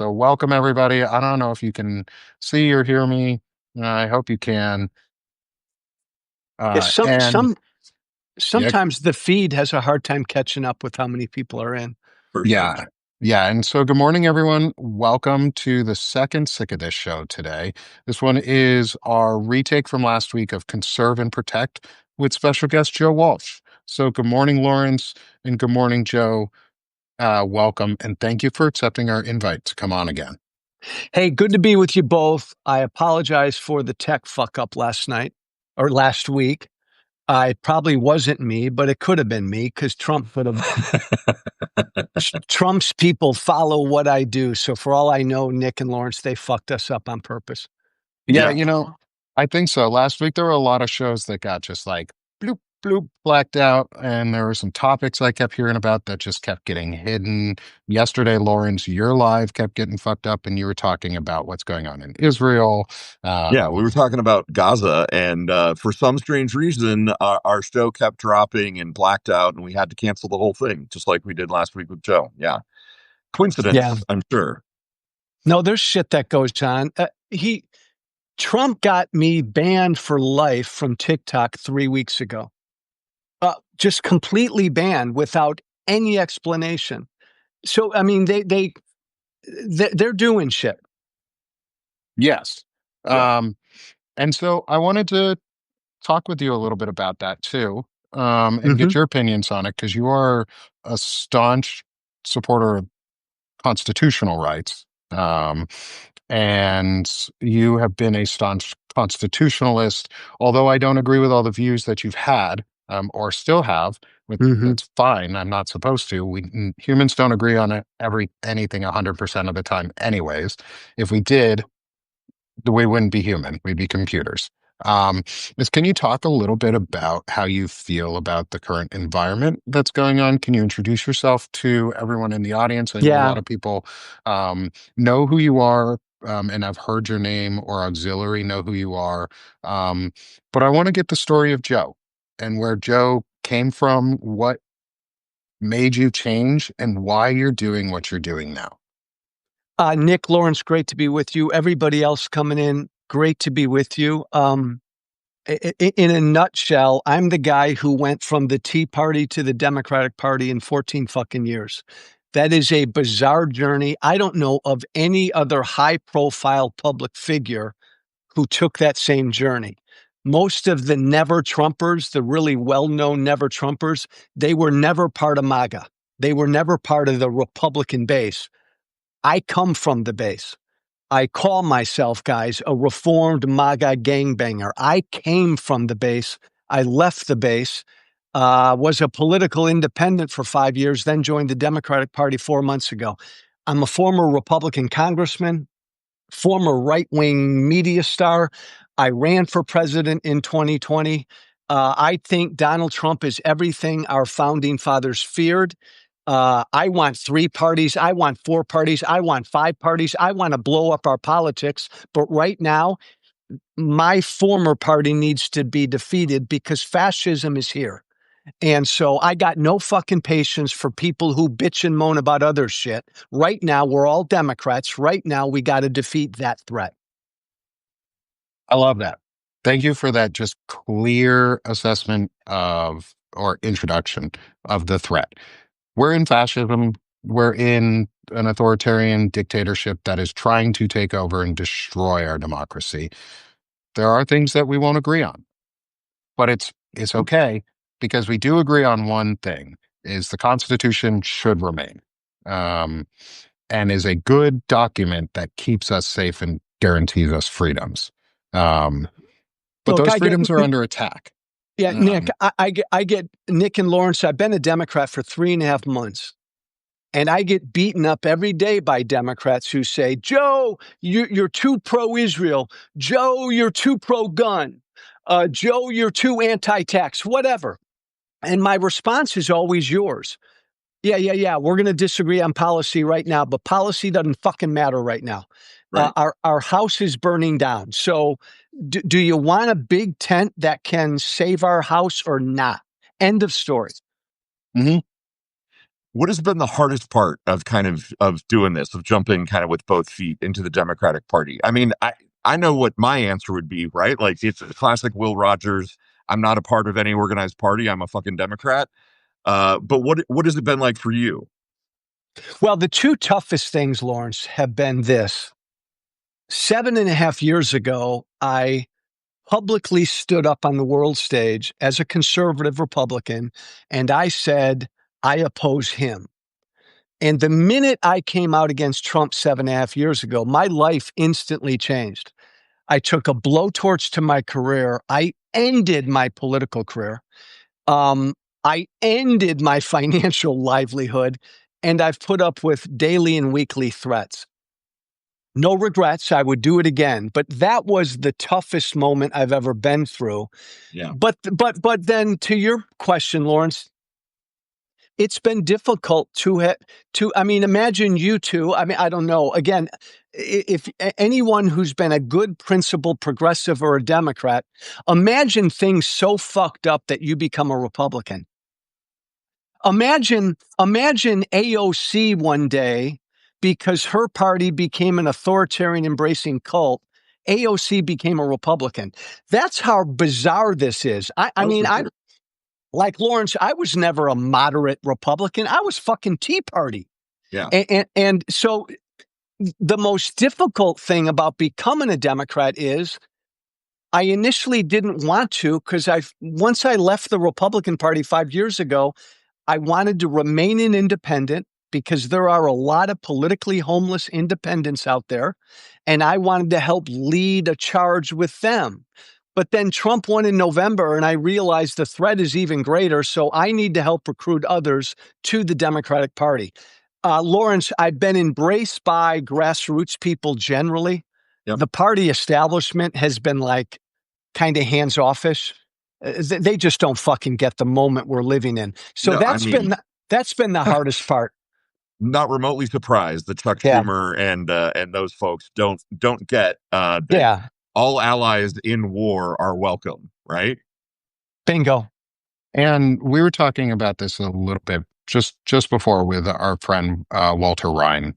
So welcome everybody. I don't know if you can see or hear me. I hope you can. Yeah, Uh, and yeah, sometimes the feed has a hard time catching up with how many people are in. For sure. yeah, yeah. And so good morning, everyone. Welcome to the second Sick of This show today. This one is our retake from last week of Conserve and Protect with special guest Joe Walsh. So good morning, Lawrence, and good morning, Joe. Welcome, and thank you for accepting our invite to come on again. Hey, good to be with you both. I apologize for the tech fuck up last night or last week. It probably wasn't me, but it could have been me because Trump's people follow what I do. So for all I know, Nick and Lawrence, they fucked us up on purpose. Yeah, Yeah. I think so. Last week there were a lot of shows that got just like bloop, bloop, blacked out, and there were some topics I kept hearing about that just kept getting hidden. Yesterday, Lawrence, your live kept getting fucked up, and you were talking about what's going on in Israel. Yeah. We were talking about Gaza, and for some strange reason, our show kept dropping and blacked out, and we had to cancel the whole thing, just like we did last week with Joe. Yeah. Yeah. Coincidence, I'm sure. No, there's shit that goes on. Trump got me banned for life from TikTok 3 weeks ago. Just completely banned without any explanation. So, I mean, they're doing shit. Yes. Yeah. And so I wanted to talk with you a little bit about that too, and get your opinions on it because you are a staunch supporter of constitutional rights. And you have been a staunch constitutionalist, although I don't agree with all the views that you've had, or still have. That's fine. I'm not supposed to. Humans don't agree on anything 100% of the time, anyways. If we did, we wouldn't be human. We'd be computers. Um, can you talk a little bit about how you feel about the current environment that's going on? Can you introduce yourself to everyone in the audience? I know a Yeah. lot of people know who you are, and I've heard your name, or auxiliary know who you are. But I want to get the story of Joe and where Joe came from, what made you change, and why you're doing what you're doing now. Nick, Lawrence, great to be with you. Everybody else coming in, great to be with you. In a nutshell, I'm the guy who went from the Tea Party to the Democratic Party in 14 fucking years. That is a bizarre journey. I don't know of any other high-profile public figure who took that same journey. Most of the never Trumpers, the really well-known never Trumpers, they were never part of MAGA. They were never part of the Republican base. I come from the base. I call myself, guys, a reformed MAGA gangbanger. I came from the base. I left the base, was a political independent for 5 years, then joined the Democratic Party 4 months ago. I'm a former Republican congressman, former right-wing media star. I ran for president in 2020. I think Donald Trump is everything our founding fathers feared. I want 3 parties. I want 4 parties. I want 5 parties. I want to blow up our politics. But right now, my former party needs to be defeated because fascism is here. And so I got no fucking patience for people who bitch and moan about other shit. Right now, we're all Democrats. Right now, we got to defeat that threat. I love that. Thank you for that just clear assessment of, or introduction of the threat. We're in fascism. We're in an authoritarian dictatorship that is trying to take over and destroy our democracy. There are things that we won't agree on, but it's okay because we do agree on one thing: is the Constitution should remain, um, and is a good document that keeps us safe and guarantees us freedoms. Um, but Look, those freedoms are under attack. Yeah, Nick, I get Nick and Lawrence. I've been a Democrat for 3.5 months, and I get beaten up every day by Democrats who say, "Joe, you're too pro-Israel. Joe, you're too pro-gun. Joe, you're too anti-tax. Whatever." And my response is always yours. Yeah. We're going to disagree on policy right now, but policy doesn't fucking matter right now. Right. Our house is burning down. So do you want a big tent that can save our house or not? End of story. Mm-hmm. What has been the hardest part of of doing this, of jumping kind of with both feet into the Democratic Party? I mean, I know what my answer would be, right? Like, it's a classic Will Rogers. I'm not a part of any organized party. I'm a fucking Democrat. But what has it been like for you? Well, the two toughest things, Lawrence, have been this. 7.5 years ago, I publicly stood up on the world stage as a conservative Republican, and I said, I oppose him. And the minute I came out against Trump 7.5 years ago, my life instantly changed. I took a blowtorch to my career. I ended my political career. I ended my financial livelihood, and I've put up with daily and weekly threats. No regrets. I would do it again. But that was the toughest moment I've ever been through. Yeah. But then to your question, Lawrence, it's been difficult I mean, imagine you two. I mean, I don't know. Again, if anyone who's been a good principled progressive or a Democrat, imagine things so fucked up that you become a Republican. Imagine AOC one day, because her party became an authoritarian embracing cult, AOC became a Republican. That's how bizarre this is. I mean, For I sure. like Lawrence, I was never a moderate Republican. I was fucking Tea Party. Yeah. And so the most difficult thing about becoming a Democrat is I initially didn't want to, because once I left the Republican Party 5 years ago, I wanted to remain an independent because there are a lot of politically homeless independents out there, and I wanted to help lead a charge with them. But then Trump won in November, and I realized the threat is even greater, so I need to help recruit others to the Democratic Party. Lawrence, I've been embraced by grassroots people generally. Yep. The party establishment has been like kind of hands-offish. They just don't fucking get the moment we're living in. So No, that's been the hardest part. not remotely surprised that Chuck Yeah. Schumer and those folks don't get that Yeah. all allies in war are welcome, right? Bingo. And we were talking about this a little bit just before with our friend Walter Ryan,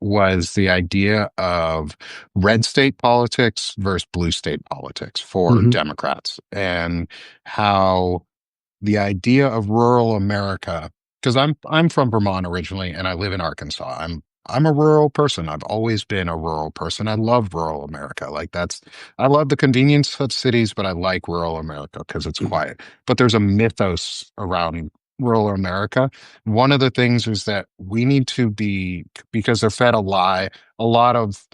was the idea of red state politics versus blue state politics for Mhm. Democrats, and how the idea of rural America, because I'm from Vermont originally and I live in Arkansas. I'm a rural person. I've always been a rural person. I love rural America. I love the convenience of cities, but I like rural America because it's quiet. But there's a mythos around rural America. One of the things is that we need to be, because they're fed a lie, a lot of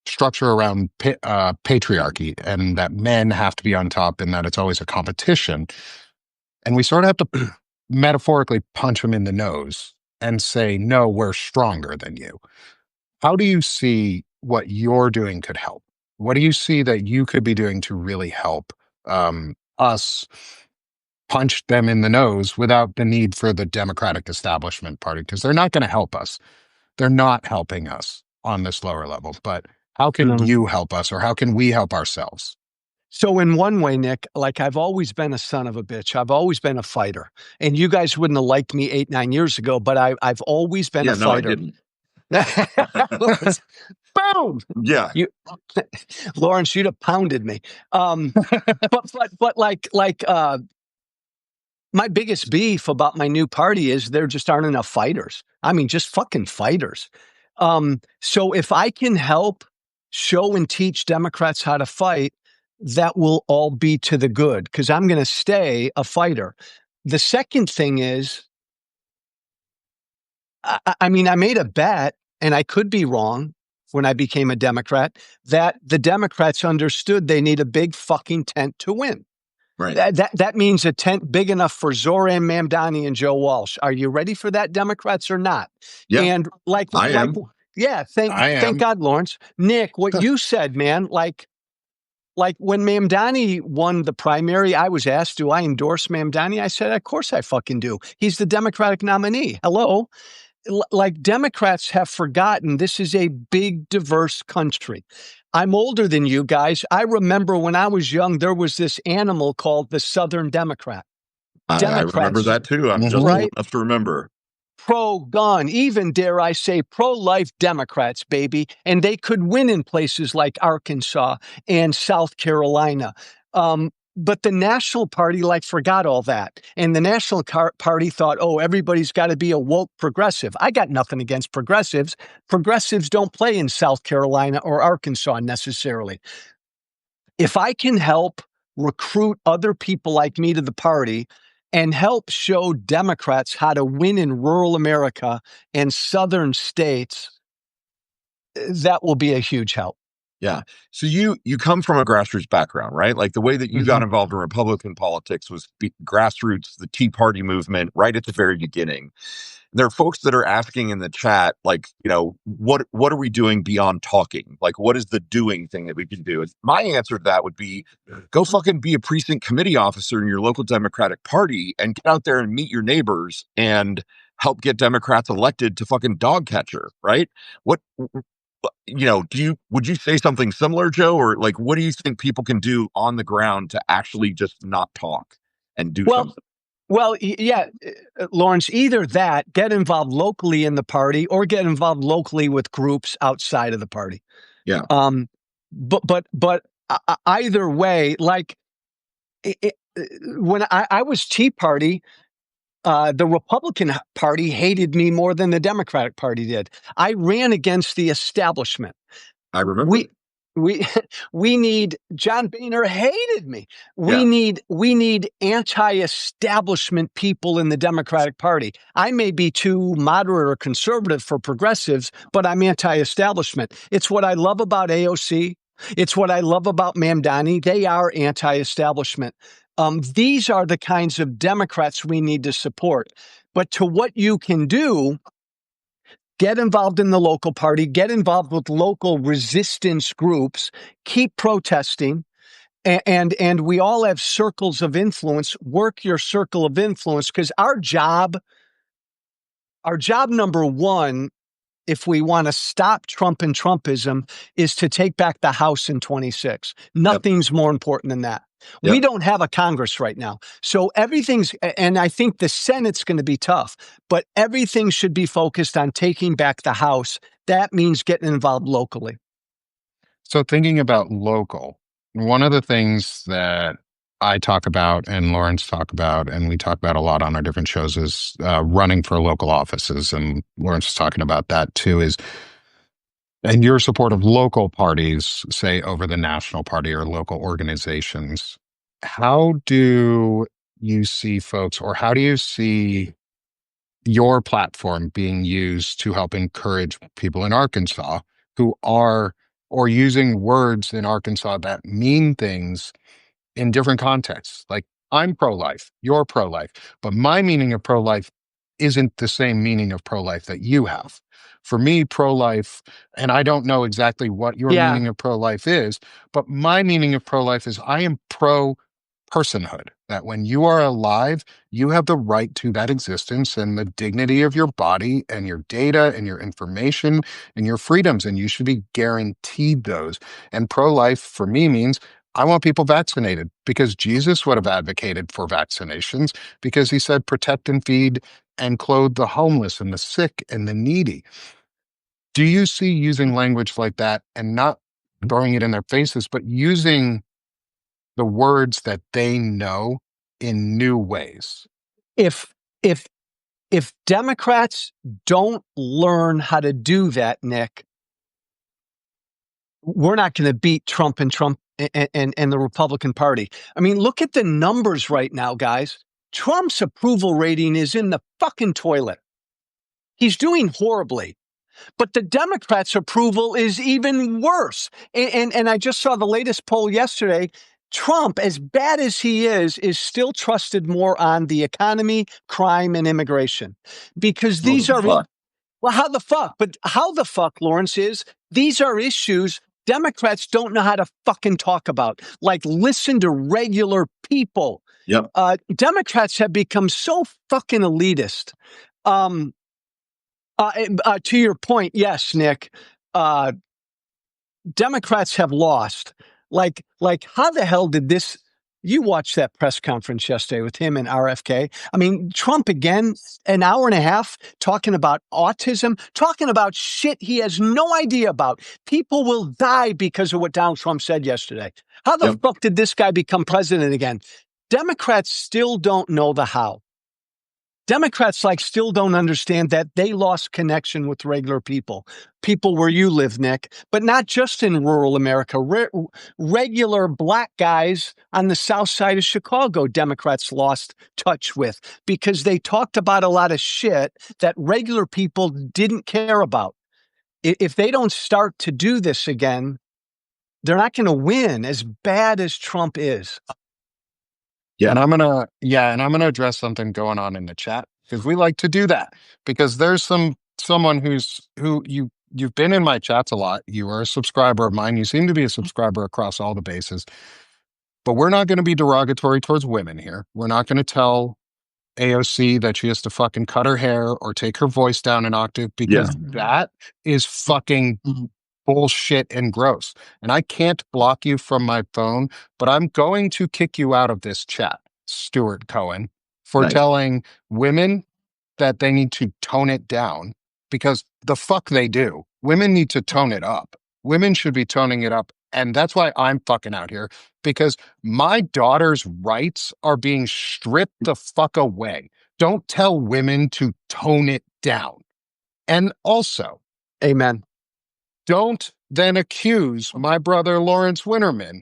structure around patriarchy, and that men have to be on top and that it's always a competition. And we sort of have to metaphorically punch them in the nose and say, no, we're stronger than you. How do you see what you're doing could help? What do you see that you could be doing to really help us punch them in the nose without the need for the Democratic establishment party? Because they're not going to help us. They're not helping us on this lower level. But how can No. you help us, or how can we help ourselves? So in one way, Nick, like I've always been a son of a bitch. I've always been a fighter. And you guys wouldn't have liked me 8-9 years ago, but I've always been a fighter. I didn't. Boom! Yeah. Lawrence, you'd have pounded me. But my biggest beef about my new party is there just aren't enough fighters. I mean, just fucking fighters. So if I can help show and teach Democrats how to fight, that will all be to the good, because I'm going to stay a fighter. The second thing is, I mean, I made a bet, and I could be wrong when I became a Democrat, that the Democrats understood they need a big fucking tent to win. Right. That means a tent big enough for Zoran Mamdani and Joe Walsh. Are you ready for that, Democrats, or not? Yeah. And I am. Yeah, thank God, Lawrence. Nick, what you said, man, like when Mamdani won the primary, I was asked, do I endorse Mamdani? I said, of course I fucking do. He's the Democratic nominee. Hello. Like, Democrats have forgotten this is a big, diverse country. I'm older than you guys. I remember when I was young, there was this animal called the Southern Democrat. I remember that too. I'm just Right. old enough to remember. pro-gun, even, dare I say, pro-life Democrats, baby. And they could win in places like Arkansas and South Carolina. But the National Party, forgot all that. And the National Party thought, oh, everybody's got to be a woke progressive. I got nothing against progressives. Progressives don't play in South Carolina or Arkansas necessarily. If I can help recruit other people like me to the party and help show Democrats how to win in rural America and southern states, that will be a huge help. Yeah. So you come from a grassroots background, right? Like the way that you got involved in Republican politics was grassroots, the Tea Party movement, right at the very beginning. There are folks that are asking in the chat, what are we doing beyond talking? Like, what is the doing thing that we can do? And my answer to that would be, go fucking be a precinct committee officer in your local Democratic Party and get out there and meet your neighbors and help get Democrats elected to fucking dog catcher, right? Would you say something similar, Joe? Or what do you think people can do on the ground to actually just not talk and do something? Well, yeah, Lawrence, either that, get involved locally in the party, or get involved locally with groups outside of the party. Yeah. But either way, when I was Tea Party, the Republican Party hated me more than the Democratic Party did. I ran against the establishment. I remember. We need, John Boehner hated me. We need anti-establishment people in the Democratic Party. I may be too moderate or conservative for progressives, but I'm anti-establishment. It's what I love about AOC. It's what I love about Mamdani. They are anti-establishment. These are the kinds of Democrats we need to support. But to what you can do, get involved in the local party, get involved with local resistance groups, keep protesting, and we all have circles of influence. Work your circle of influence, because our job number one, if we want to stop Trump and Trumpism, is to take back the House in 26. Nothing's more important than that. We don't have a Congress right now. So and I think the Senate's going to be tough, but everything should be focused on taking back the House. That means getting involved locally. So thinking about local, one of the things that I talk about and Lawrence talk about, and we talk about a lot on our different shows, is running for local offices. And Lawrence is talking about that too, and your support of local parties, say, over the national party or local organizations. How do you see folks, or how do you see your platform being used to help encourage people in Arkansas who are, or using words in Arkansas that mean things in different contexts? Like, I'm pro-life, you're pro-life, but my meaning of pro-life isn't the same meaning of pro-life that you have. For me, pro-life, and I don't know exactly what your meaning of pro-life is, but my meaning of pro-life is I am pro-personhood, that when you are alive, you have the right to that existence and the dignity of your body and your data and your information and your freedoms, and you should be guaranteed those. And pro-life for me means I want people vaccinated, because Jesus would have advocated for vaccinations, because he said protect and feed and clothe the homeless and the sick and the needy. Do you see using language like that and not throwing it in their faces, but using the words that they know in new ways? If Democrats don't learn how to do that, Nick, we're not going to beat Trump and the Republican Party. I mean, look at the numbers right now, guys. Trump's approval rating is in the fucking toilet. He's doing horribly. But the Democrats' approval is even worse. And I just saw the latest poll yesterday. Trump, as bad as he is still trusted more on the economy, crime, and immigration. Because these are... Well, how the fuck? But how the fuck, Lawrence, is these are issues Democrats don't know how to fucking talk about. Like, listen to regular people. Yep. Democrats have become so fucking elitist. To your point, yes, Nick, Democrats have lost. Like, how the hell did this You watched that press conference yesterday with him and RFK. I mean, Trump again, an hour and a half talking about autism, talking about shit he has no idea about. People will die because of what Donald Trump said yesterday. How the fuck did this guy become president again? Democrats still don't know the how. Democrats still don't understand that they lost connection with regular people where you live, Nick, but not just in rural America. Regular black guys on the south side of Chicago, Democrats lost touch with because they talked about a lot of shit that regular people didn't care about. If they don't start to do this again, they're not going to win, as bad as Trump is. Yeah. And I'm gonna address something going on in the chat because we like to do that because there's someone you've been in my chats a lot. You are a subscriber of mine. You seem to be a subscriber across all the bases. But we're not going to be derogatory towards women here. We're not going to tell AOC that she has to fucking cut her hair or take her voice down an octave because that is fucking bullshit and gross. And I can't block you from my phone, but I'm going to kick you out of this chat, Stuart Cohen, for telling women that they need to tone it down because the fuck they do. Women need to tone it up. Women should be toning it up. And that's why I'm fucking out here because my daughter's rights are being stripped the fuck away. Don't tell women to tone it down. And also, amen. Don't then accuse my brother Lawrence Winnerman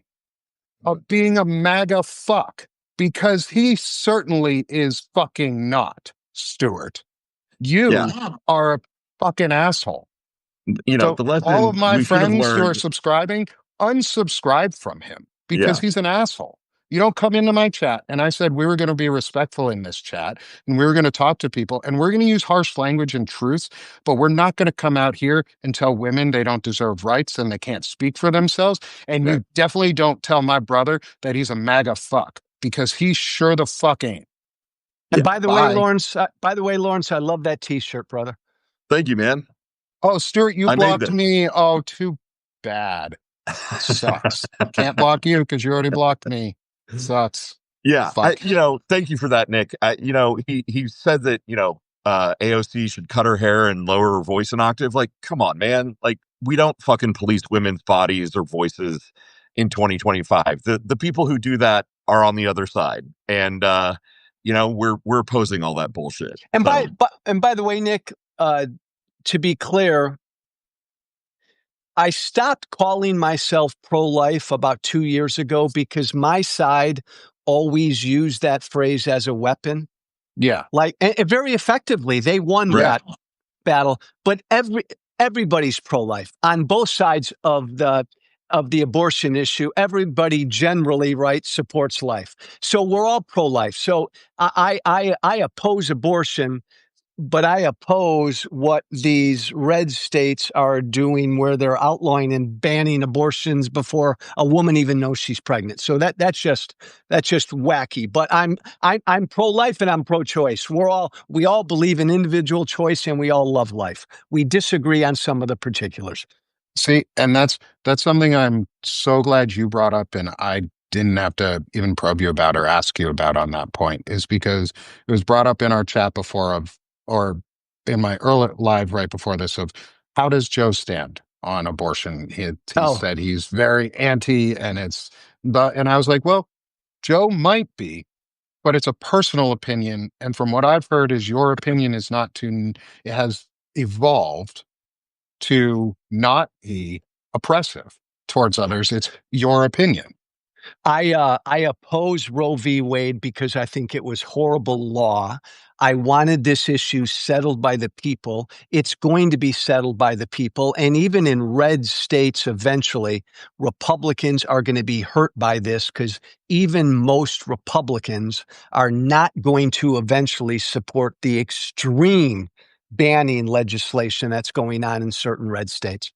of being a MAGA fuck because he certainly is fucking not, Stuart. You are a fucking asshole. You know, so all of my friends who are subscribing, unsubscribe from him because he's an asshole. You don't come into my chat. And I said we were going to be respectful in this chat and we were going to talk to people and we're going to use harsh language and truths, but we're not going to come out here and tell women they don't deserve rights and they can't speak for themselves. And you definitely don't tell my brother that he's a MAGA fuck because he sure the fuck ain't. And by the way, Lawrence, I love that t-shirt, brother. Thank you, man. Oh, Stuart, you blocked me. Oh, too bad. Sucks. Can't block you because you already blocked me. Sucks. Yeah. Thank you for that, Nick. He said that, AOC should cut her hair and lower her voice an octave. Like, come on, man. Like, we don't fucking police women's bodies or voices in 2025. The people who do that are on the other side. And, we're opposing all that bullshit. And by the way, Nick, to be clear, I stopped calling myself pro-life about 2 years ago because my side always used that phrase as a weapon. Yeah. And very effectively. They won that battle. But everybody's pro-life on both sides of the abortion issue. Everybody generally, supports life. So we're all pro-life. So I oppose abortion, but I oppose what these red states are doing where they're outlawing and banning abortions before a woman even knows she's pregnant. So that's just wacky. But I'm pro-life and I'm pro-choice. We all believe in individual choice and we all love life. We disagree on some of the particulars. See, and that's something I'm so glad you brought up and I didn't have to even probe you about or ask you about on that point is because it was brought up in our chat before or in my early live right before this of how does Joe stand on abortion? He said he's very anti and I was like, well, Joe might be, but it's a personal opinion. And from what I've heard is your opinion is it has evolved to not be oppressive towards others. It's your opinion. I oppose Roe v. Wade because I think it was horrible law. I wanted this issue settled by the people. It's going to be settled by the people. And even in red states, eventually, Republicans are going to be hurt by this because even most Republicans are not going to eventually support the extreme banning legislation that's going on in certain red states.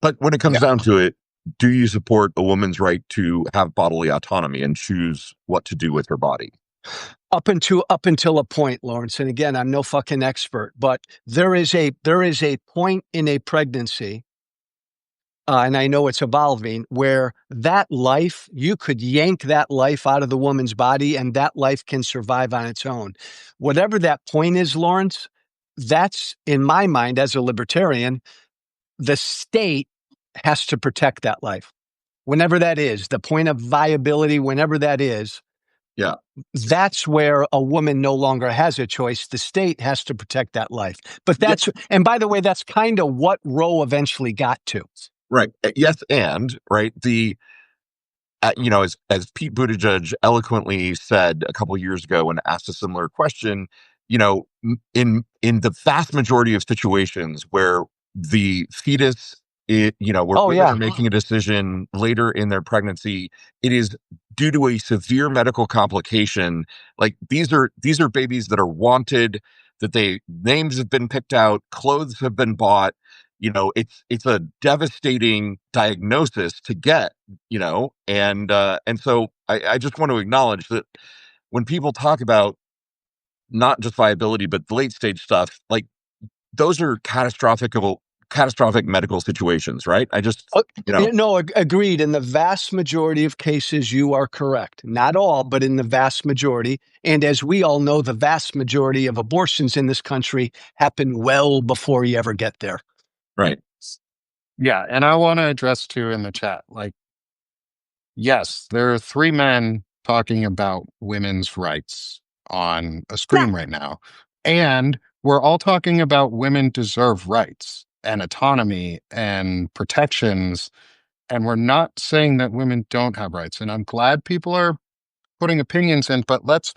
But when it comes down to it, do you support a woman's right to have bodily autonomy and choose what to do with her body? Up until a point, Lawrence. And again, I'm no fucking expert, but there is a point in a pregnancy and I know it's evolving, where that life, you could yank that life out of the woman's body and that life can survive on its own. Whatever that point is, Lawrence, that's, in my mind, as a libertarian, the state has to protect that life. Whenever that is, the point of viability, whenever that is, Yeah. that's where a woman no longer has a choice. The state has to protect that life. But that's, and by the way, that's kind of what Roe eventually got to. Right. Yes, and right, as Pete Buttigieg eloquently said a couple years ago when asked a similar question, in the vast majority of situations where the fetus, where Oh, women yeah. are making a decision later in their pregnancy, it is due to a severe medical complication. Like these are babies that are wanted, that names have been picked out, clothes have been bought. It's a devastating diagnosis to get, and so I just want to acknowledge that when people talk about not just viability but the late stage stuff, like those are catastrophic medical situations, right? No, agreed. In the vast majority of cases, you are correct. Not all, but in the vast majority. And as we all know, the vast majority of abortions in this country happen well before you ever get there. Right. Yeah, and I want to address too in the chat, like, yes, there are three men talking about women's rights on a screen right now. And we're all talking about women deserve rights and autonomy and protections. And we're not saying that women don't have rights. And I'm glad people are putting opinions in, but let's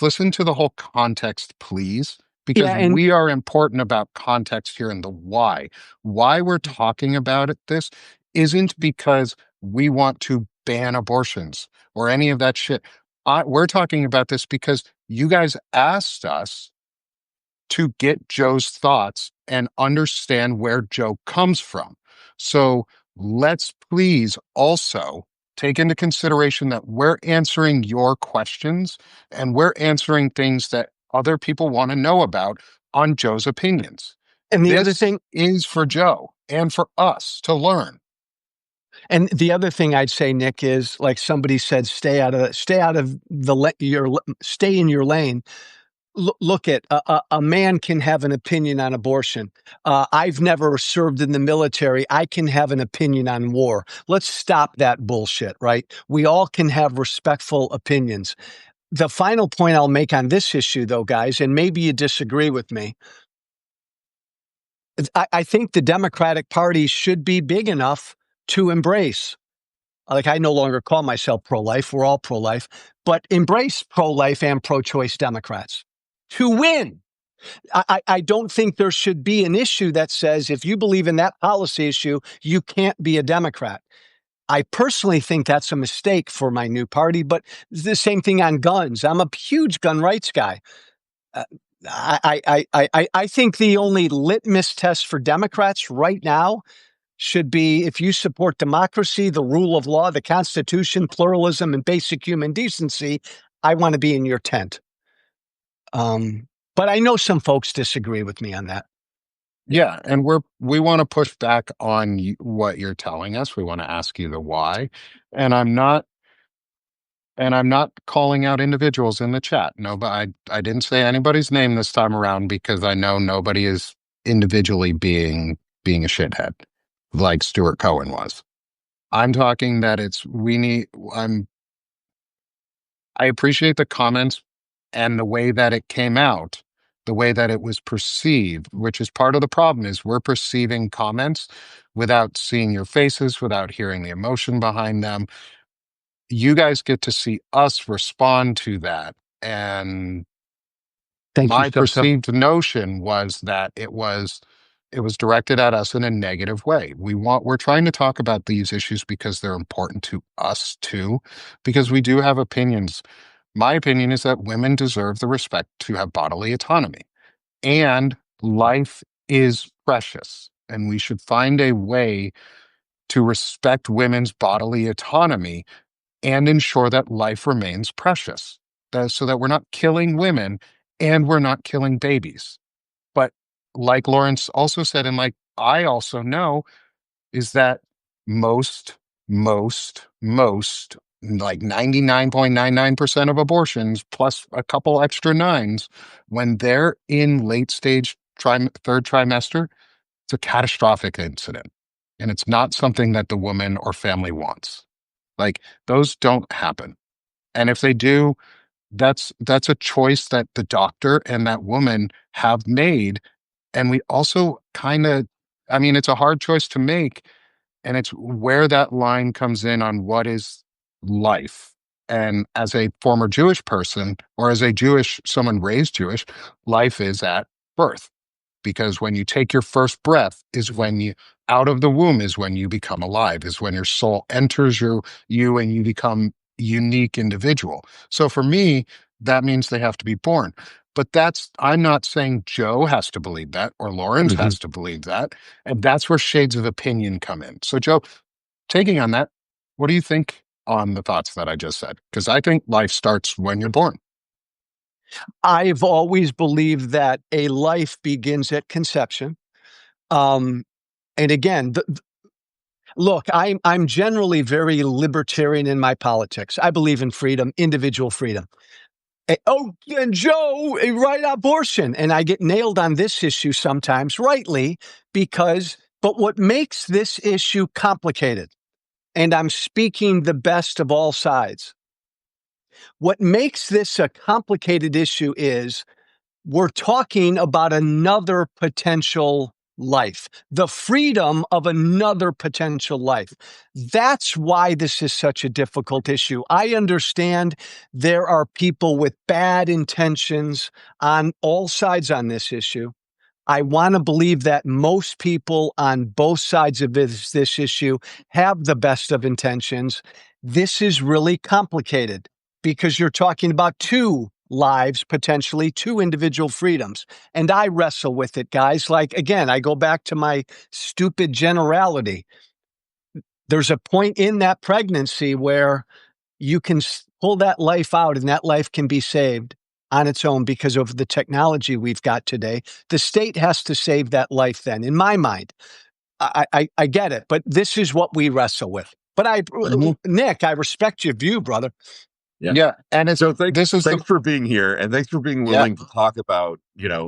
listen to the whole context, please, because Yeah, and we are important about context here and the why. Why we're talking about this isn't because we want to ban abortions or any of that shit. We're talking about this because you guys asked us to get Joe's thoughts and understand where Joe comes from. So let's please also take into consideration that we're answering your questions and we're answering things that other people want to know about on Joe's opinions. the other This thing, is for Joe and for us to learn. and the other thing I'd say, Nick, is like somebody said, stay out of stay in your lane. Look at a man can have an opinion on abortion. I've never served in the military. I can have an opinion on war. Let's stop that bullshit, right? We all can have respectful opinions. The final point I'll make on this issue, though, guys, and maybe you disagree with me, I think the Democratic Party should be big enough to embrace. Like, I no longer call myself pro-life. We're all pro-life, but embrace pro-life and pro-choice Democrats to win. I don't think there should be an issue that says if you believe in that policy issue, you can't be a Democrat. I personally think that's a mistake for my new party, but the same thing on guns. I'm a huge gun rights guy. I think the only litmus test for Democrats right now should be if you support democracy, the rule of law, the Constitution, pluralism, and basic human decency, I want to be in your tent. But I know some folks disagree with me on that. Yeah, and we want to push back on what you're telling us. We want to ask you the why. And I'm not calling out individuals in the chat. No, but I didn't say anybody's name this time around because I know nobody is individually being a shithead like Stuart Cohen was. I'm talking that I appreciate the comments and the way that it came out, the way that it was perceived, which is part of the problem is we're perceiving comments without seeing your faces, without hearing the emotion behind them. You guys get to see us respond to that. And Thank you, my Stoto. perceived notion was that it was directed at us in a negative way. We're trying to talk about these issues because they're important to us too, because we do have opinions. My opinion is that women deserve the respect to have bodily autonomy, and life is precious, and we should find a way to respect women's bodily autonomy and ensure that life remains precious, so that we're not killing women and we're not killing babies. But like Lawrence also said, and like I also know, is that most, like 99.99% of abortions, plus a couple extra nines, when they're in late stage third trimester, it's a catastrophic incident. And it's not something that the woman or family wants. Like those don't happen. And if they do, that's a choice that the doctor and that woman have made. And we also kind of, I mean, it's a hard choice to make, and it's where that line comes in on what is life. And as a former Jewish person, or as a someone raised Jewish, life is at birth. Because when you take your first breath is when you, out of the womb is when you become alive, is when your soul enters you and you become unique individual. So for me, that means they have to be born. But I'm not saying Joe has to believe that or Lawrence has to believe that. And that's where shades of opinion come in. So, Joe, taking on that, what do you think on the thoughts that I just said? Because I think life starts when you're born. I've always believed that a life begins at conception. And again, look, I'm generally very libertarian in my politics. I believe in freedom, individual freedom. And Joe, right, abortion. And I get nailed on this issue sometimes, rightly, but what makes this issue complicated, and I'm speaking the best of all sides, what makes this a complicated issue is we're talking about another potential life, the freedom of another potential life. That's why this is such a difficult issue. I understand there are people with bad intentions on all sides on this issue. I want to believe that most people on both sides of this issue have the best of intentions. This is really complicated because you're talking about two lives, potentially two individual freedoms. And I wrestle with it, guys. Like, again, I go back to my stupid generality. There's a point in that pregnancy where you can pull that life out and that life can be saved on its own because of the technology we've got today. The state has to save that life then, in my mind. I get it, but this is what we wrestle with. But Nick, I respect your view, brother. Yeah. And it's, so thanks for being here, and thanks for being willing to talk about,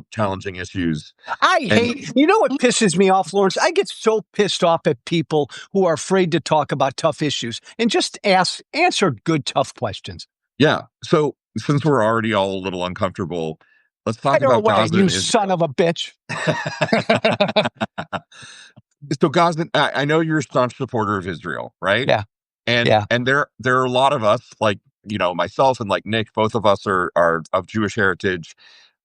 challenging issues. You know what pisses me off, Lawrence? I get so pissed off at people who are afraid to talk about tough issues and just answer good, tough questions. Yeah. So since we're already all a little uncomfortable, let's talk about Gaza. You son of a bitch. So Gaza, I know you're a staunch supporter of Israel, right? Yeah. And there are a lot of us, like, myself and like Nick, both of us are of Jewish heritage,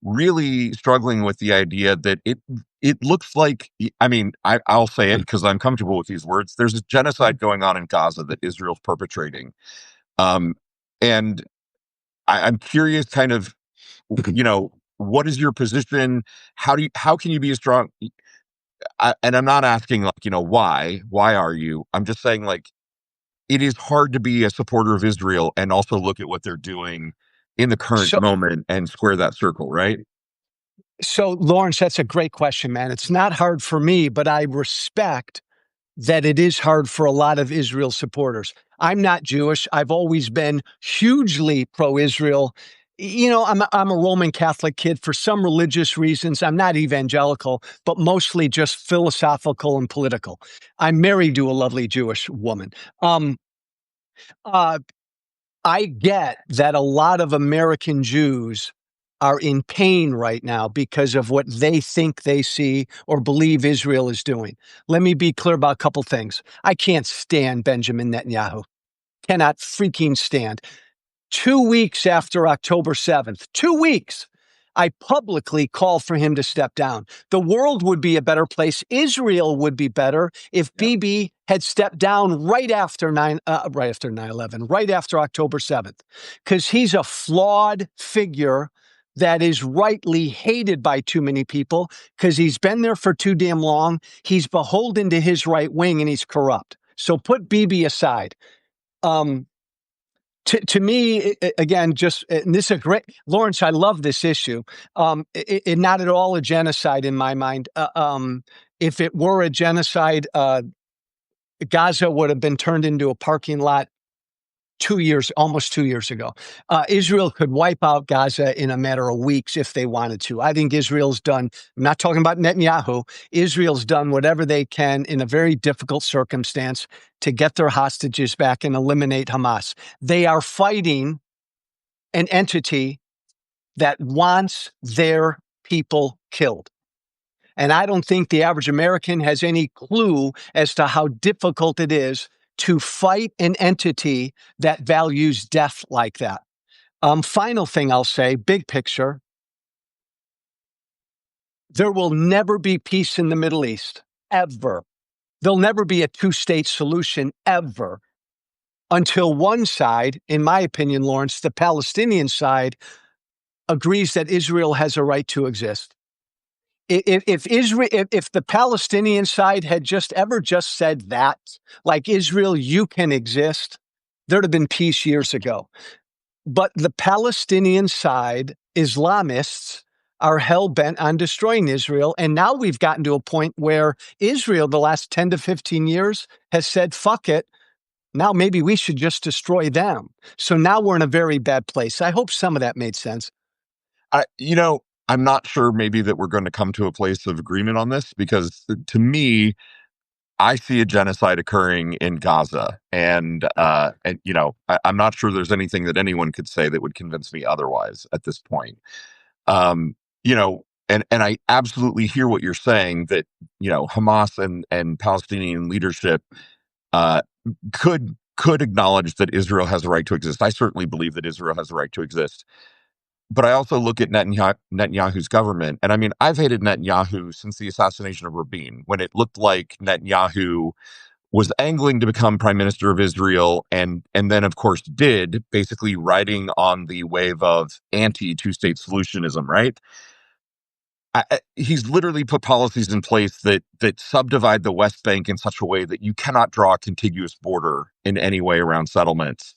really struggling with the idea that it looks like, I mean, I'll say it because I'm comfortable with these words. There's a genocide going on in Gaza that Israel's perpetrating. And I'm curious, kind of, what is your position? How can you be a strong? And I'm not asking like, why are you? I'm just saying, like, it is hard to be a supporter of Israel and also look at what they're doing in the current moment and square that circle, right? So, Lawrence, that's a great question, man. It's not hard for me, but I respect that it is hard for a lot of Israel supporters. I'm not Jewish. I've always been hugely pro-Israel. I'm a Roman Catholic kid for some religious reasons. I'm not evangelical, but mostly just philosophical and political. I'm married to a lovely Jewish woman. I get that a lot of American Jews are in pain right now because of what they think they see or believe Israel is doing. Let me be clear about a couple things. I can't stand Benjamin Netanyahu. Cannot freaking stand. 2 weeks after October 7th, 2 weeks, I publicly call for him to step down. The world would be a better place. Israel would be better if Bibi had stepped down right after 9/11, right after October 7th, because he's a flawed figure that is rightly hated by too many people because he's been there for too damn long. He's beholden to his right wing and he's corrupt. So put Bibi aside. To me, again, and this is a great, Lawrence, I love this issue. Not at all a genocide in my mind. If it were a genocide, Gaza would have been turned into a parking lot almost 2 years ago. Israel could wipe out Gaza in a matter of weeks if they wanted to. I think Israel's done, I'm not talking about Netanyahu, Israel's done whatever they can in a very difficult circumstance to get their hostages back and eliminate Hamas. They are fighting an entity that wants their people killed. And I don't think the average American has any clue as to how difficult it is to fight an entity that values death like that. Final thing I'll say, big picture, there will never be peace in the Middle East, ever. There'll never be a two-state solution, ever, until one side, in my opinion, Lawrence, the Palestinian side, agrees that Israel has a right to exist. If the Palestinian side had just said that, like, Israel, you can exist, there'd have been peace years ago. But the Palestinian side, Islamists, are hell-bent on destroying Israel. And now we've gotten to a point where Israel, the last 10 to 15 years, has said, fuck it. Now maybe we should just destroy them. So now we're in a very bad place. I hope some of that made sense. I'm not sure maybe that we're going to come to a place of agreement on this, because to me, I see a genocide occurring in Gaza, and I'm not sure there's anything that anyone could say that would convince me otherwise at this point. And I absolutely hear what you're saying, that Hamas and Palestinian leadership could acknowledge that Israel has a right to exist. I certainly believe that Israel has a right to exist. But I also look at Netanyahu's government, and I mean, I've hated Netanyahu since the assassination of Rabin, when it looked like Netanyahu was angling to become prime minister of Israel, and then, of course, did, basically riding on the wave of anti-two-state solutionism, right? He's literally put policies in place that subdivide the West Bank in such a way that you cannot draw a contiguous border in any way around settlements.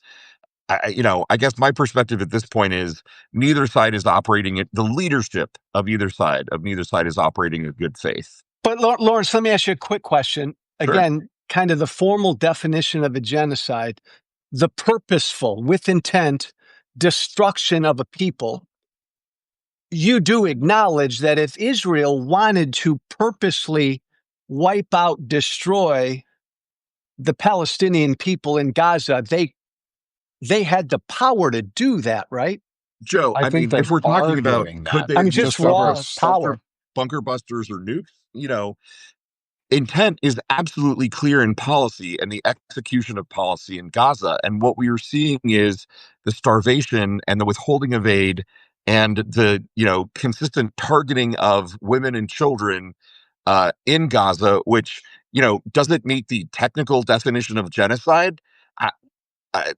I guess my perspective at this point is neither side is operating it. The leadership of neither side is operating in good faith. But Lawrence, let me ask you a quick question. Sure. Again, kind of the formal definition of a genocide, the purposeful, with intent, destruction of a people. You do acknowledge that if Israel wanted to purposely wipe out, destroy the Palestinian people in Gaza, they had the power to do that, right? Joe, I mean, if we're talking about, could they just raw power, bunker busters or nukes, intent is absolutely clear in policy and the execution of policy in Gaza. And what we are seeing is the starvation and the withholding of aid and the, consistent targeting of women and children in Gaza, which, doesn't meet the technical definition of genocide.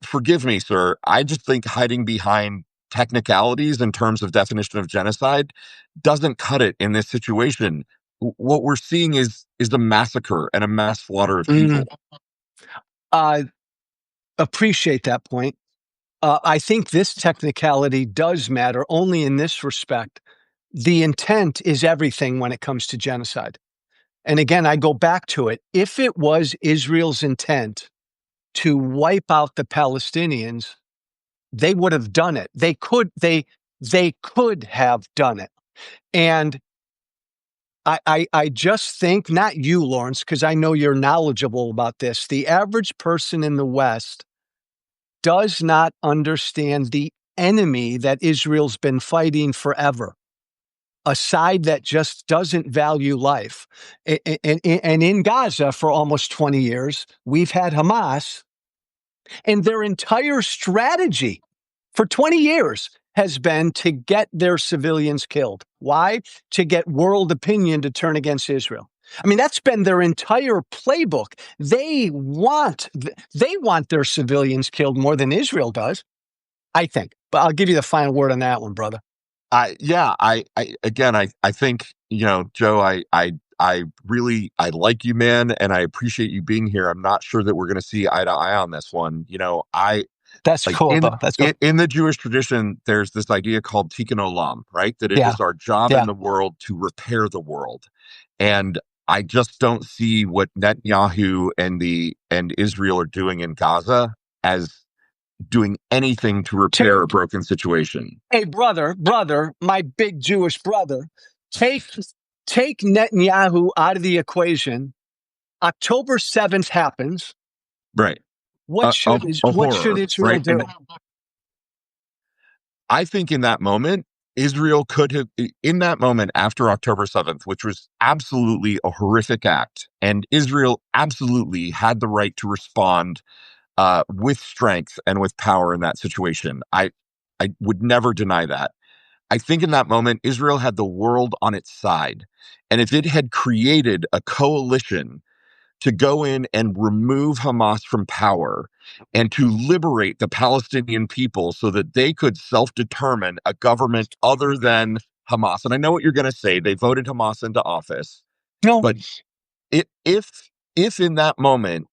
Forgive me, sir. I just think hiding behind technicalities in terms of definition of genocide doesn't cut it in this situation. What we're seeing is a massacre and a mass slaughter of people. I appreciate that point. I think this technicality does matter only in this respect. The intent is everything when it comes to genocide. And again, I go back to it. If it was Israel's intent to wipe out the Palestinians, they would have done it. They could have done it. And I just think, not you, Lawrence, because I know you're knowledgeable about this, the average person in the West does not understand the enemy that Israel's been fighting forever, a side that just doesn't value life. And in Gaza, for almost 20 years, we've had Hamas, and their entire strategy for 20 years has been to get their civilians killed. Why? To get world opinion to turn against Israel. I mean, that's been their entire playbook. They want their civilians killed more than Israel does, I think. But I'll give you the final word on that one, brother. I think, Joe, I really like you, man, and I appreciate you being here. I'm not sure that we're going to see eye to eye on this one. That's cool, though. That's cool. In the Jewish tradition, there's this idea called tikkun olam, right? That it is our job in the world to repair the world. And I just don't see what Netanyahu and Israel are doing in Gaza as doing anything to repair a broken situation. Hey, brother, my big Jewish brother, take Netanyahu out of the equation. October 7th happens. Right. What should Israel right? do? And I think in that moment, Israel could have, in that moment after October 7th, which was absolutely a horrific act, and Israel absolutely had the right to respond with strength and with power in that situation. I would never deny that. I think in that moment, Israel had the world on its side. And if it had created a coalition to go in and remove Hamas from power and to liberate the Palestinian people so that they could self-determine a government other than Hamas. And I know what you're going to say. They voted Hamas into office. No. But if in that moment,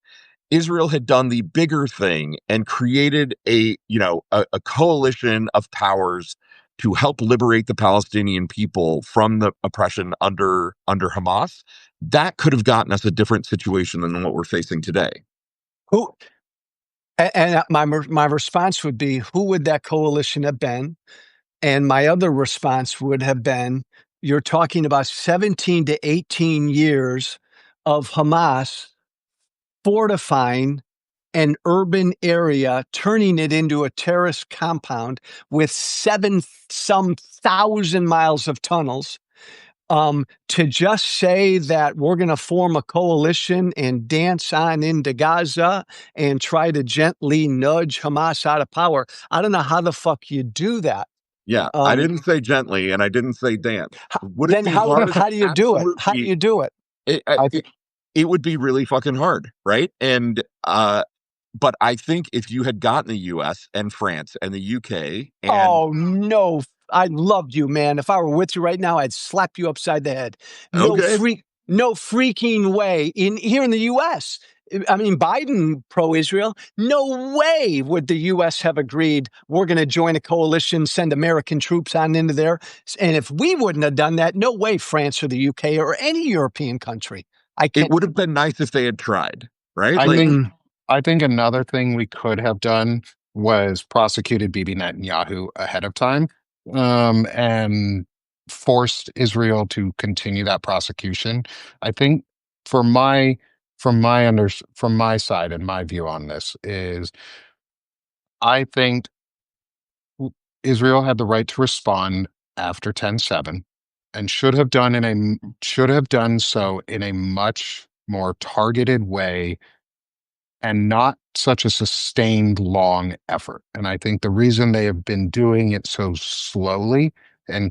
Israel had done the bigger thing and created a coalition of powers to help liberate the Palestinian people from the oppression under Hamas, that could have gotten us a different situation than what we're facing today. Who? And my response would be, who would that coalition have been? And my other response would have been, you're talking about 17 to 18 years of Hamas fortifying an urban area, turning it into a terrorist compound with some thousand miles of tunnels. To just say that we're going to form a coalition and dance on into Gaza and try to gently nudge Hamas out of power, I don't know how the fuck you do that. Yeah, I didn't say gently, and I didn't say dance. Would Then it be hard? how do you do it? How do you do it? It would be really fucking hard, right? And but I think if you had gotten the U.S. and France and the U.K. and oh no, I loved you, man. If I were with you right now, I'd slap you upside the head. No freaking way. Here in the U.S., I mean, Biden pro-Israel. No way would the U.S. have agreed we're going to join a coalition, send American troops on into there. And if we wouldn't have done that, no way France or the U.K. or any European country. It would have been nice if they had tried, right? I think another thing we could have done was prosecuted Bibi Netanyahu ahead of time, and forced Israel to continue that prosecution. I think from my side and my view on this is, I think Israel had the right to respond after 10/7 and should have done so in a much more targeted way and not such a sustained long effort. And I think the reason they have been doing it so slowly and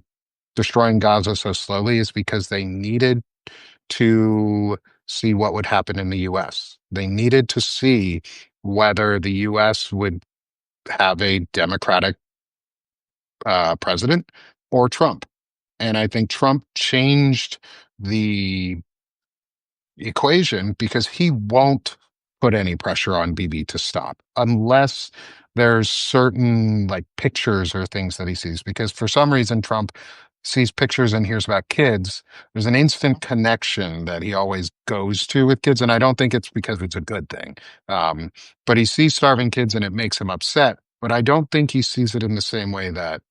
destroying Gaza so slowly is because they needed to see what would happen in the US. They needed to see whether the US would have a Democratic president or Trump. And I think Trump changed the equation because he won't put any pressure on Bibi to stop unless there's certain like pictures or things that he sees. Because for some reason, Trump sees pictures and hears about kids. There's an instant connection that he always goes to with kids. And I don't think it's because it's a good thing. But he sees starving kids and it makes him upset. But I don't think he sees it in the same way that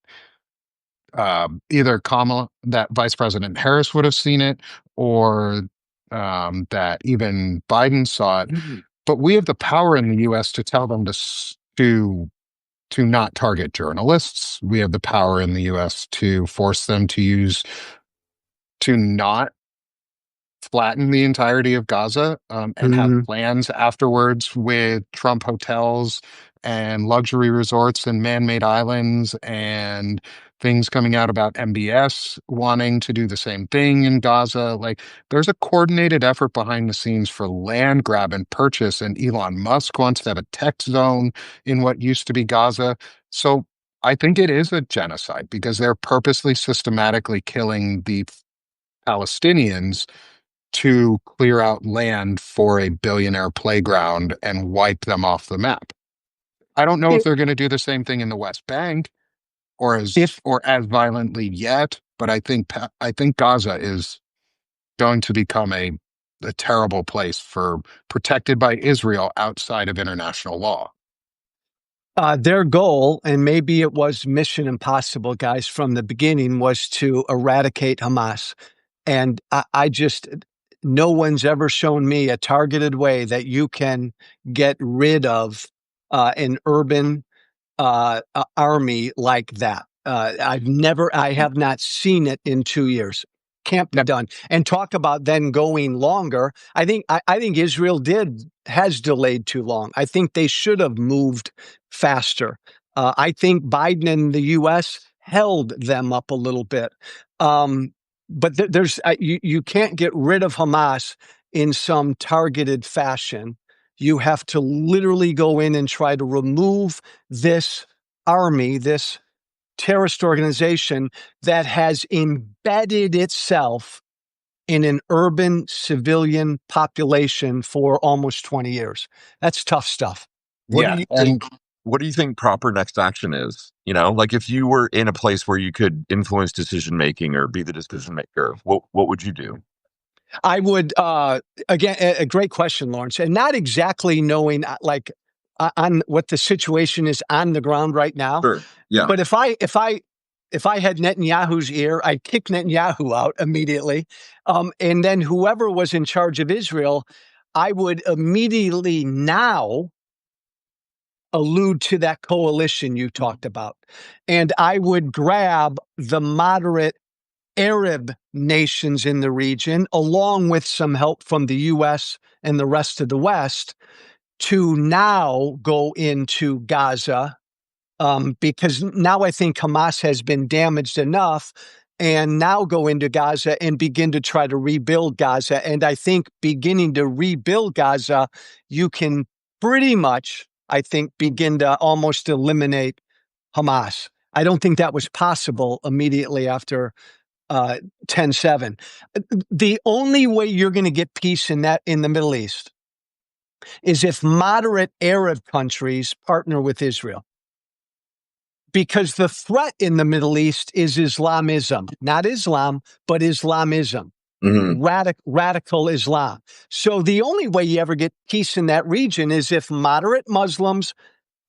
either that Vice President Harris would have seen it, or that even Biden saw it. But we have the power in the U.S. to tell them to not target journalists. We have the power in the U.S. to force them to not flatten the entirety of Gaza, and have plans afterwards with Trump hotels and luxury resorts and man-made islands and things coming out about MBS wanting to do the same thing in Gaza. Like, there's a coordinated effort behind the scenes for land grab and purchase, and Elon Musk wants to have a tech zone in what used to be Gaza. So I think it is a genocide because they're purposely systematically killing the Palestinians to clear out land for a billionaire playground and wipe them off the map. I don't know if they're going to do the same thing in the West Bank or as violently yet, but I think Gaza is going to become a a terrible place protected by Israel outside of international law. Their goal, and maybe it was mission impossible, guys, from the beginning, was to eradicate Hamas. And I just, no one's ever shown me a targeted way that you can get rid of an urban army like that. I have not seen it in 2 years. Can't be done. And talk about then going longer. I think Israel has delayed too long. I think they should have moved faster. I think Biden and the U.S. held them up a little bit. But you can't get rid of Hamas in some targeted fashion. You have to literally go in and try to remove this army, this terrorist organization that has embedded itself in an urban civilian population for almost 20 years. That's tough stuff. What do you think proper next action is? Like if you were in a place where you could influence decision making or be the decision maker, what would you do? I would, again, a great question, Lawrence, and not exactly knowing on what the situation is on the ground right now. Sure. Yeah. But if I had Netanyahu's ear, I'd kick Netanyahu out immediately. And then whoever was in charge of Israel, I would immediately now allude to that coalition you talked about. And I would grab the moderate Arab nations in the region, along with some help from the U.S. and the rest of the West, to now go into Gaza, because now I think Hamas has been damaged enough, and now go into Gaza and begin to try to rebuild Gaza. And I think beginning to rebuild Gaza, you can pretty much, I think, begin to almost eliminate Hamas. I don't think that was possible immediately after 10/7. The only way you're going to get peace in the Middle East is if moderate Arab countries partner with Israel. Because the threat in the Middle East is Islamism, not Islam, but Islamism, radical Islam. So the only way you ever get peace in that region is if moderate Muslims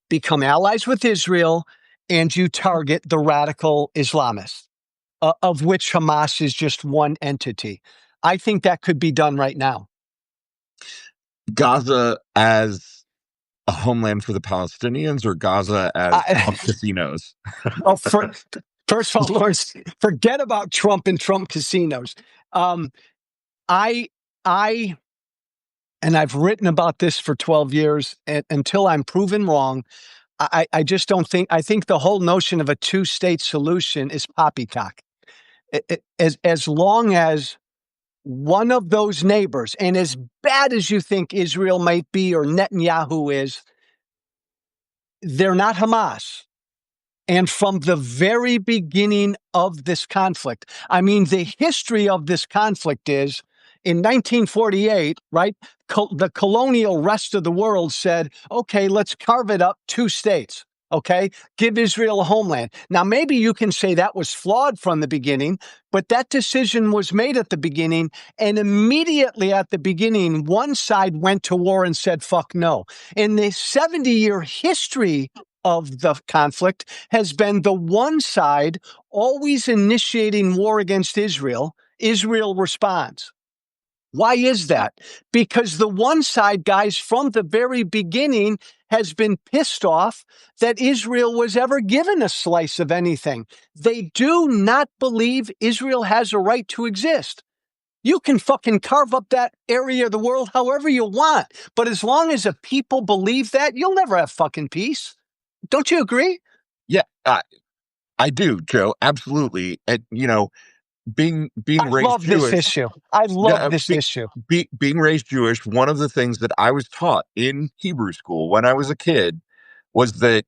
become allies with Israel and you target the radical Islamists, of which Hamas is just one entity. I think that could be done right now. Gaza as a homeland for the Palestinians, or Gaza as casinos? First of all, Lawrence, forget about Trump and Trump casinos. And I've written about this for 12 years, and until I'm proven wrong, I just don't think. I think the whole notion of a two-state solution is poppycock. As long as one of those neighbors, and as bad as you think Israel might be or Netanyahu is, they're not Hamas. And from the very beginning of this conflict, I mean, the history of this conflict is in 1948, right? The colonial rest of the world said, okay, let's carve it up 2 states. Okay, give Israel a homeland. Now, maybe you can say that was flawed from the beginning, but that decision was made at the beginning. And immediately at the beginning, one side went to war and said, fuck no. In the 70-year history of the conflict has been the one side always initiating war against Israel. Israel responds. Why is that? Because the one side, guys, from the very beginning has been pissed off that Israel was ever given a slice of anything. They do not believe Israel has a right to exist. You can fucking carve up that area of the world however you want. But as long as a people believe that, you'll never have fucking peace. Don't you agree? Yeah, I do, Joe. Absolutely. And, being I raised love Jewish, this issue. I love this issue. Being raised Jewish, one of the things that I was taught in Hebrew school when I was a kid was that,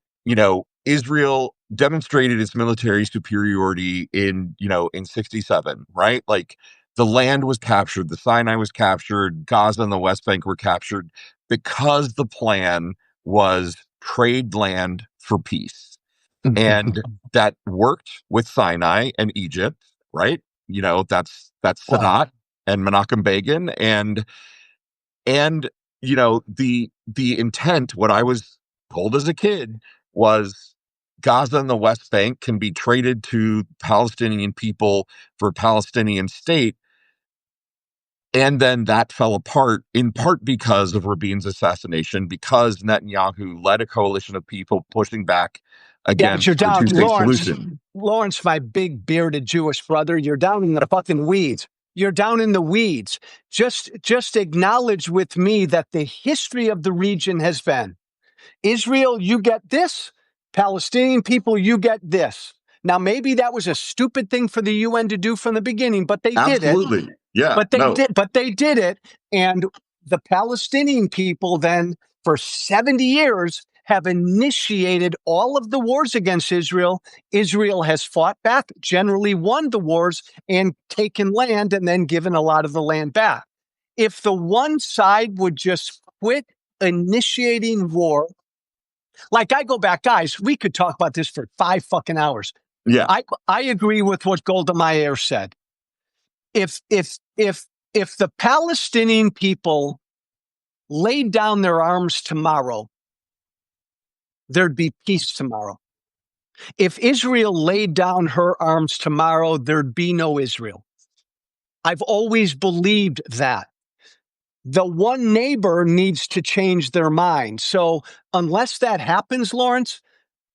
Israel demonstrated its military superiority in 67, right? Like the land was captured, the Sinai was captured, Gaza and the West Bank were captured because the plan was trade land for peace. And that worked with Sinai and Egypt, right? That's Sadat and Menachem Begin, and the intent, what I was told as a kid, was Gaza and the West Bank can be traded to Palestinian people for Palestinian state. And then that fell apart, in part because of Rabin's assassination, because Netanyahu led a coalition of people pushing back Yeah, but you're against the down, two-state solution. Lawrence, my big bearded Jewish brother. You're down in the fucking weeds. You're down in the weeds. Just acknowledge with me that the history of the region has been Israel, you get this. Palestinian people, you get this. Now, maybe that was a stupid thing for the UN to do from the beginning, but they did it. Absolutely. Yeah. But they did it. And the Palestinian people then, for 70 years, have initiated all of the wars against Israel. Israel has fought back, generally won the wars, and taken land and then given a lot of the land back. If the one side would just quit initiating war, like I go back, guys, we could talk about this for 5 fucking hours. Yeah. I agree with what Golda Meir said. If the Palestinian people laid down their arms tomorrow, there'd be peace tomorrow. If Israel laid down her arms tomorrow, there'd be no Israel. I've always believed that. The one neighbor needs to change their mind. So unless that happens, Lawrence,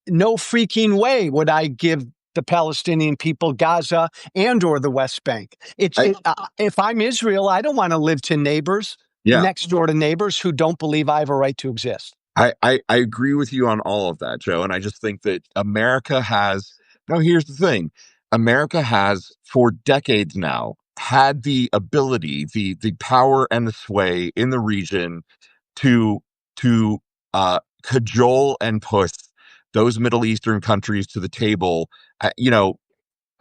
no freaking way would I give the Palestinian people Gaza and or the West Bank. If I'm Israel, I don't want to live to neighbors, next door to neighbors who don't believe I have a right to exist. I agree with you on all of that, Joe. And I just think that America has, no, here's the thing. America has, for decades now, had the ability, the power and the sway in the region to cajole and push those Middle Eastern countries to the table.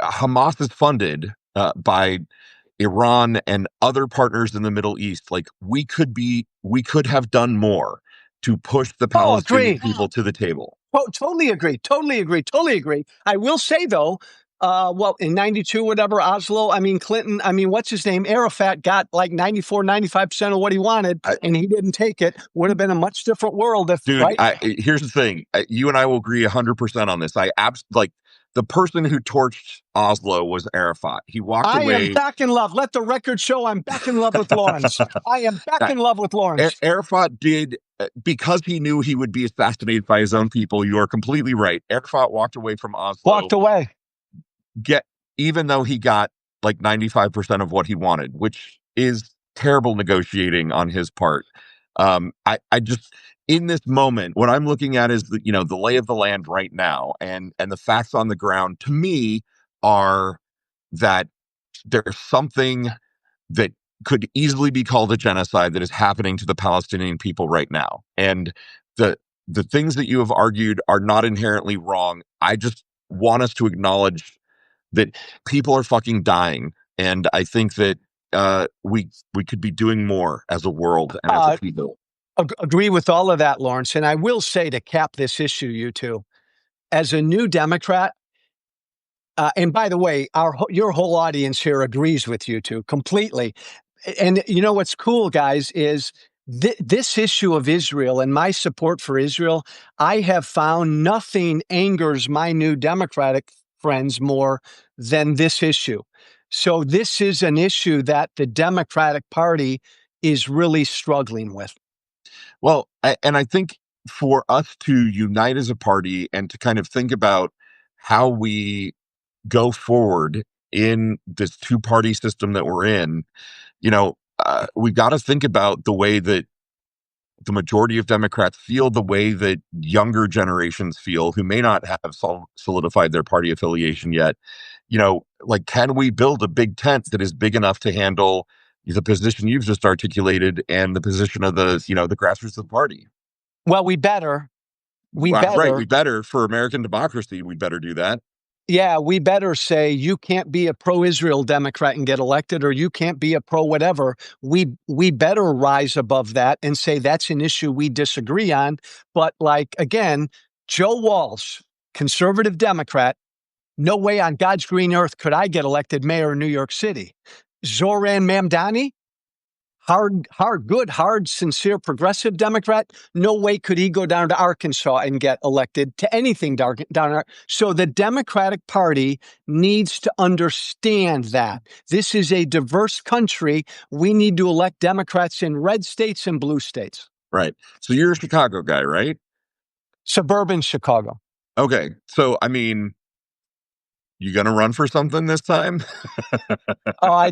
Hamas is funded by Iran and other partners in the Middle East. Like we could have done more to push the Palestinian people to the table. Oh, totally agree. I will say though, in 92, whatever, Oslo, Clinton, what's his name? Arafat got like 94, 95% of what he wanted, and he didn't take it. Would have been a much different world if, dude, right? Here's the thing. You and I will agree 100% on this. The person who torched Oslo was Arafat. He walked away. I am back in love. Let the record show I'm back in love with Lawrence. I am back in love with Lawrence. Arafat did, because he knew he would be assassinated by his own people. You are completely right. Arafat walked away from Oslo. Walked away. Even though he got like 95% of what he wanted, which is terrible negotiating on his part. I just, in this moment, what I'm looking at is the lay of the land right now, and the facts on the ground to me are that there's something that could easily be called a genocide that is happening to the Palestinian people right now. And the things that you have argued are not inherently wrong. I just want us to acknowledge that people are fucking dying. And I think that we could be doing more as a world and as a people. Agree with all of that, Lawrence. And I will say, to cap this issue, you two, as a new Democrat, and by the way, your whole audience here agrees with you two completely. And you know what's cool, guys, is this issue of Israel and my support for Israel, I have found nothing angers my new Democratic friends more than this issue. So this is an issue that the Democratic Party is really struggling with. Well, and I think for us to unite as a party and to kind of think about how we go forward in this two-party system that we're in, we've got to think about the way that the majority of Democrats feel, the way that younger generations feel who may not have solidified their party affiliation yet. Can we build a big tent that is big enough to handle the position you've just articulated and the position of the grassroots of the party? Well, we better. Right. We better, for American democracy, we better do that. Yeah, we better say you can't be a pro-Israel Democrat and get elected, or you can't be a pro-whatever. We better rise above that and say that's an issue we disagree on. But again, Joe Walsh, conservative Democrat, no way on God's green earth could I get elected mayor of New York City. Zoran Mamdani, hard, sincere, progressive Democrat. No way could he go down to Arkansas and get elected to anything down there. So the Democratic Party needs to understand that this is a diverse country. We need to elect Democrats in red states and blue states. Right. So you're a Chicago guy, right? Suburban Chicago. Okay. So, I mean, you going to run for something this time? Oh,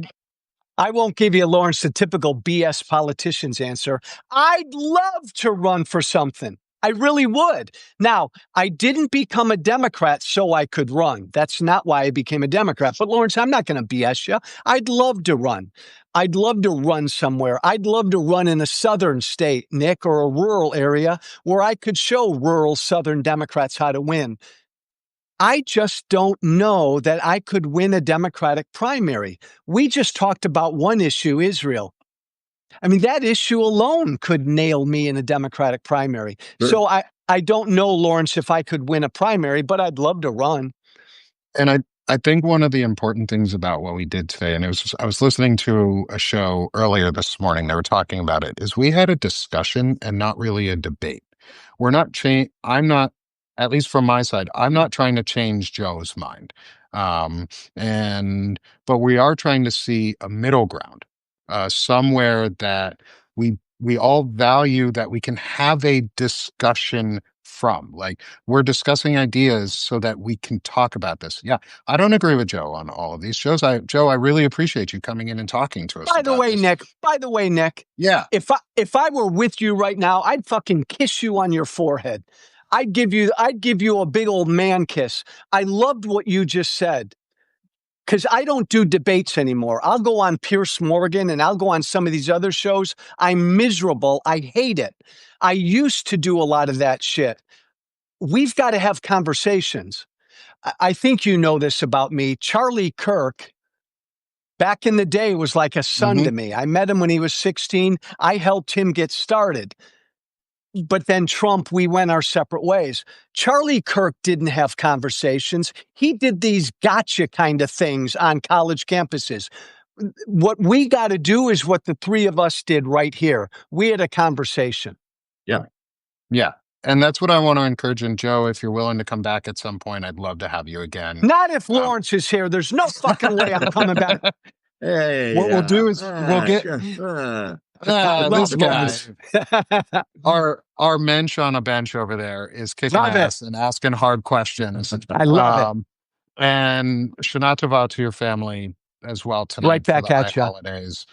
I won't give you, Lawrence, the typical BS politician's answer. I'd love to run for something. I really would. Now, I didn't become a Democrat so I could run. That's not why I became a Democrat. But Lawrence, I'm not going to BS you. I'd love to run. I'd love to run somewhere. I'd love to run in a southern state, Nick, or a rural area where I could show rural southern Democrats how to win. I just don't know that I could win a Democratic primary. We just talked about one issue, Israel. I mean, that issue alone could nail me in a Democratic primary. Sure. So I don't know, Lawrence, if I could win a primary, but I'd love to run. And I think one of the important things about what we did today, and I was listening to a show earlier this morning, they were talking about it, is we had a discussion and not really a debate. I'm not, at least from my side, I'm not trying to change Joe's mind. But we are trying to see a middle ground, somewhere that we all value that we can have a discussion from. Like, we're discussing ideas so that we can talk about this. Yeah, I don't agree with Joe on all of these shows. Joe, I really appreciate you coming in and talking to us. By the way, Nick. Yeah. If I were with you right now, I'd fucking kiss you on your forehead. I'd give you a big old man kiss. I loved what you just said. Because I don't do debates anymore. I'll go on Pierce Morgan and I'll go on some of these other shows. I'm miserable. I hate it. I used to do a lot of that shit. We've got to have conversations. I think you know this about me. Charlie Kirk, back in the day, was like a son to me. I met him when he was 16. I helped him get started. But then Trump, we went our separate ways. Charlie Kirk didn't have conversations. He did these gotcha kind of things on college campuses. What we got to do is what the three of us did right here. We had a conversation. Yeah. Yeah. And that's what I want to encourage. And Joe, if you're willing to come back at some point, I'd love to have you again. Not if Lawrence is here. There's no fucking way I'm coming back. Hey, what we'll do is we'll get this guy. Our mensch on a bench over there is kicking ass and asking hard questions. I love it. And Shana Tova to your family as well tonight. Right back at you. Holidays.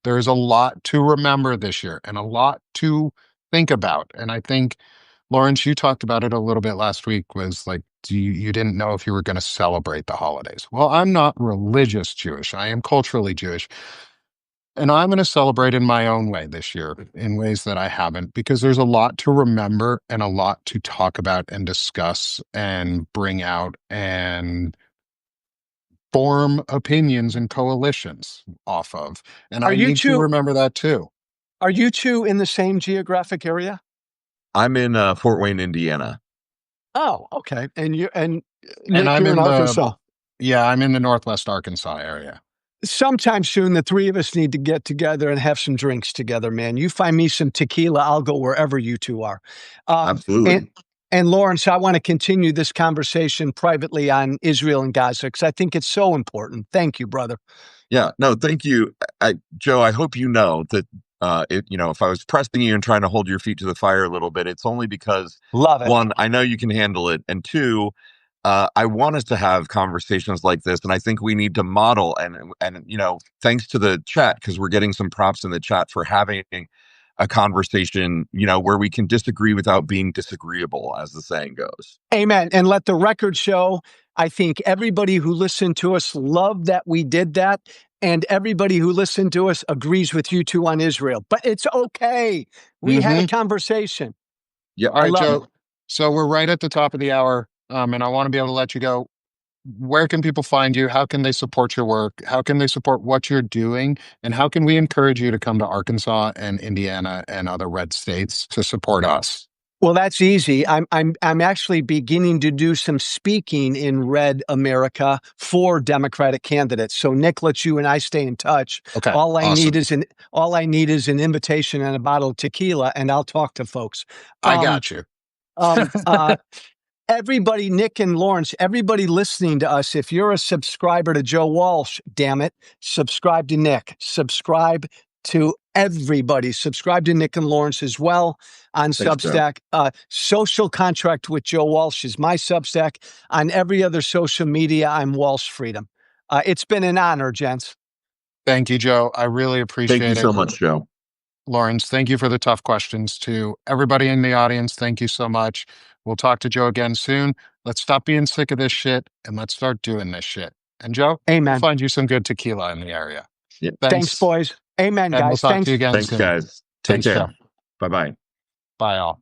There's a lot to remember this year and a lot to think about. And I think, Lawrence, you talked about it a little bit last week, was like, you didn't know if you were going to celebrate the holidays. Well, I'm not religious Jewish. I am culturally Jewish. And I'm going to celebrate in my own way this year in ways that I haven't, because there's a lot to remember and a lot to talk about and discuss and bring out and form opinions and coalitions off of. And I need to remember that too. Are you two in the same geographic area? I'm in Fort Wayne, Indiana. Oh, okay. And Nick, I'm you're in Arkansas. I'm in the Northwest Arkansas area. Sometime soon, the three of us need to get together and have some drinks together, man. You find me some tequila, I'll go wherever you two are. Absolutely. And Lawrence, I want to continue this conversation privately on Israel and Gaza because I think it's so important. Thank you, brother. Yeah, no, thank you. Joe, I hope you know that if I was pressing you and trying to hold your feet to the fire a little bit, it's only because, one, I know you can handle it, and two, I want us to have conversations like this, and I think we need to model and thanks to the chat, because we're getting some props in the chat for having a conversation, where we can disagree without being disagreeable, as the saying goes. Amen. And let the record show, I think everybody who listened to us loved that we did that. And everybody who listened to us agrees with you two on Israel. But it's okay. We had a conversation. Yeah. All right, Joe. So we're right at the top of the hour. And I want to be able to let you go. Where can people find you? How can they support your work? How can they support what you're doing? And how can we encourage you to come to Arkansas and Indiana and other red states to support us? Well, that's easy. I'm actually beginning to do some speaking in red America for Democratic candidates. So Nick, let you and I stay in touch. Okay. All I Awesome. need is an invitation and a bottle of tequila, and I'll talk to folks. I got you. Everybody, Nick and Lawrence, everybody listening to us, if you're a subscriber to Joe Walsh, damn it, subscribe to Nick. Subscribe to everybody. Subscribe to Nick and Lawrence as well on Thanks, Substack. Social Contract with Joe Walsh is my Substack. On every other social media, I'm Walsh Freedom. It's been an honor, gents. Thank you, Joe. I really appreciate it. Thank you so much, Joe. Lawrence, thank you for the tough questions too. Everybody in the audience, thank you so much. We'll talk to Joe again soon. Let's stop being sick of this shit and let's start doing this shit. And Joe, Amen. we'll find you some good tequila in the area. Yeah. Thanks, boys. Amen, And guys. we'll talk to you again Thanks, soon. guys. Take Thanks, care. Joe. Bye-bye. Bye, all.